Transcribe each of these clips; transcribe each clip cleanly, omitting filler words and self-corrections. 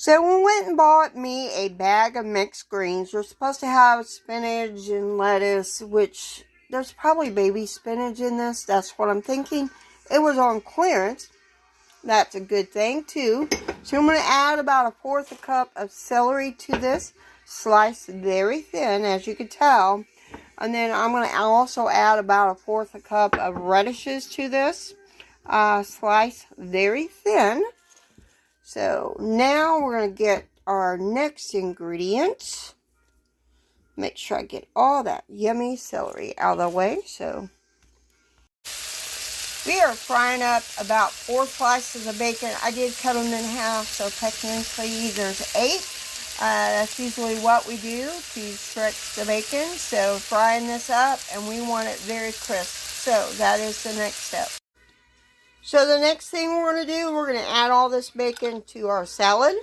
So we went and bought me a bag of mixed greens. You're supposed to have spinach and lettuce, which there's probably baby spinach in this. That's what I'm thinking. It was on clearance. That's a good thing too. So I'm going to add about 1/4 cup of celery to this. Sliced very thin, as you can tell. And then I'm going to also add about 1/4 cup of radishes to this. Sliced very thin. So now we're going to get our next ingredient. Make sure I get all that yummy celery out of the way. So we are frying up about 4 slices of bacon. I did cut them in half, so technically there's 8. That's usually what we do to stretch the bacon. So frying this up, and we want it very crisp. So that is the next step. So the next thing we're going to do, we're going to add all this bacon to our salad.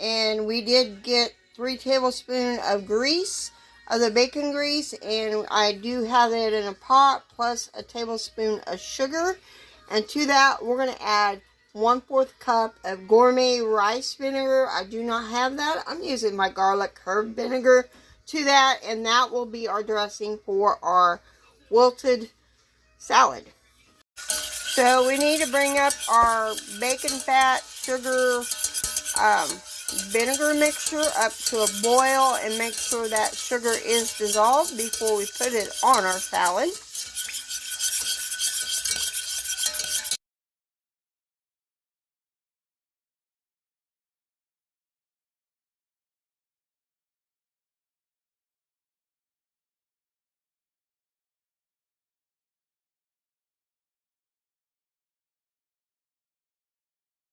And we did get 3 tablespoons of grease, of the bacon grease. And I do have it in a pot, plus a tablespoon of sugar. And to that, we're going to add 1/4 cup of gourmet rice vinegar. I do not have that. I'm using my garlic herb vinegar to that. And that will be our dressing for our wilted salad. So we need to bring up our bacon fat, sugar, vinegar mixture up to a boil and make sure that sugar is dissolved before we put it on our salad.